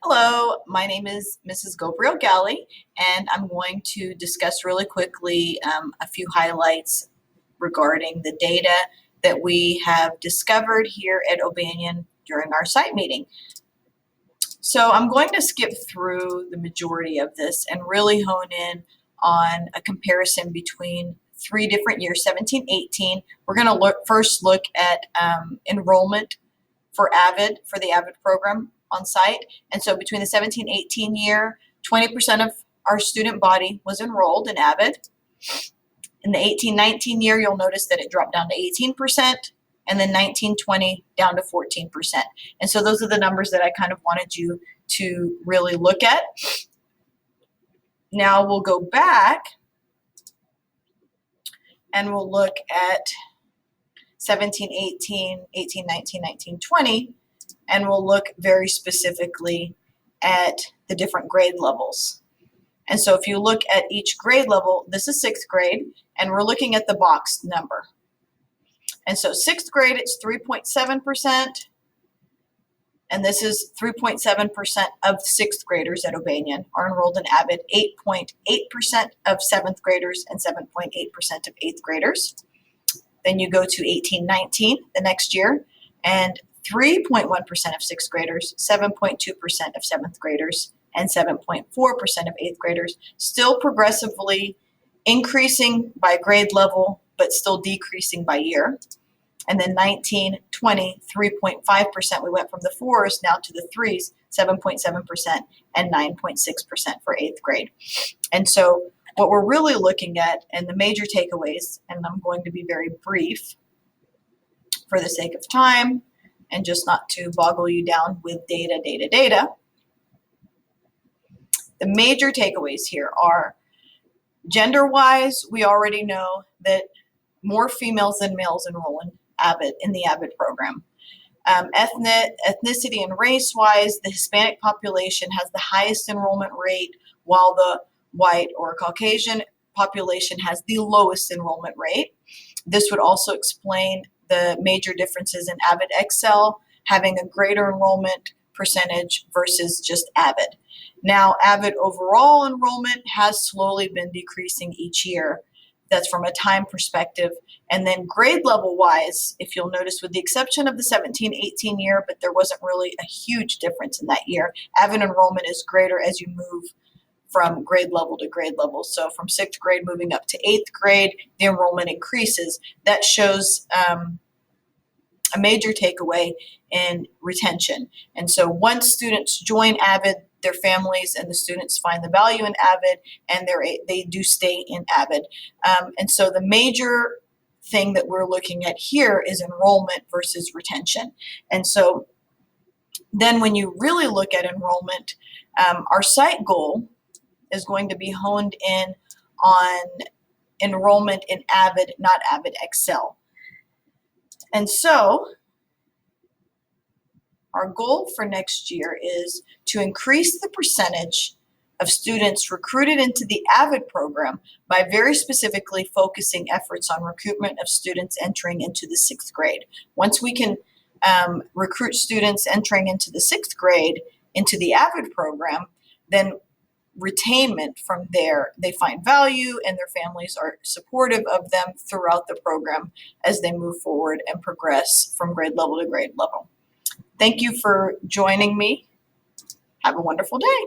Hello, my name is Mrs. Ghobrial-Ghali, and I'm going to discuss really quickly a few highlights regarding the data that we have discovered here at O'Banion during our site meeting. So I'm going to skip through the majority of this and really hone in on a comparison between three different years, 17, 18. We're going to first look at enrollment for AVID, for the AVID program on site. And so between the 17-18 year, 20% of our student body was enrolled in AVID. In the 18-19 year, you'll notice that it dropped down to 18%, and then 19-20 down to 14%. And so those are the numbers that I kind of wanted you to really look at. Now we'll go back and we'll look at 17, 18, 18, 19, 19, 20, and we'll look very specifically at the different grade levels. And so if you look at each grade level, this is 6th grade, and we're looking at the boxed number. And so 6th grade, it's 3.7%, and this is 3.7% of 6th graders at O'Banion are enrolled in AVID, 8.8% of 7th graders, and 7.8% of 8th graders. Then you go to 18-19 the next year, and 3.1% of 6th graders, 7.2% of 7th graders, and 7.4% of 8th graders, still progressively increasing by grade level, but still decreasing by year. And then 19-20, 3.5%. We went from the 4s now to the 3s, 7.7%, and 9.6% for 8th grade. And so what we're really looking at, and the major takeaways, and I'm going to be very brief for the sake of time and just not to boggle you down with data. The major takeaways here are, gender-wise, we already know that more females than males enroll in the AVID program. Ethnicity and race-wise, the Hispanic population has the highest enrollment rate, while the white or Caucasian population has the lowest enrollment rate. This would also explain the major differences in AVID Excel having a greater enrollment percentage versus just AVID. Now, AVID overall enrollment has slowly been decreasing each year. That's from a time perspective. And then grade level wise, if you'll notice, with the exception of the 17-18 year, but there wasn't really a huge difference in that year, AVID enrollment is greater as you move from grade level to grade level. So from 6th grade moving up to 8th grade, the enrollment increases. That shows a major takeaway in retention. And so once students join AVID, their families and the students find the value in AVID, and they do stay in AVID. And so the major thing that we're looking at here is enrollment versus retention. And so then when you really look at enrollment, our site goal is going to be honed in on enrollment in AVID, not AVID Excel. And so our goal for next year is to increase the percentage of students recruited into the AVID program by very specifically focusing efforts on recruitment of students entering into the 6th grade. Once we can recruit students entering into the 6th grade into the AVID program, then retainment from there, they find value and their families are supportive of them throughout the program as they move forward and progress from grade level to grade level. Thank you for joining me. Have a wonderful day.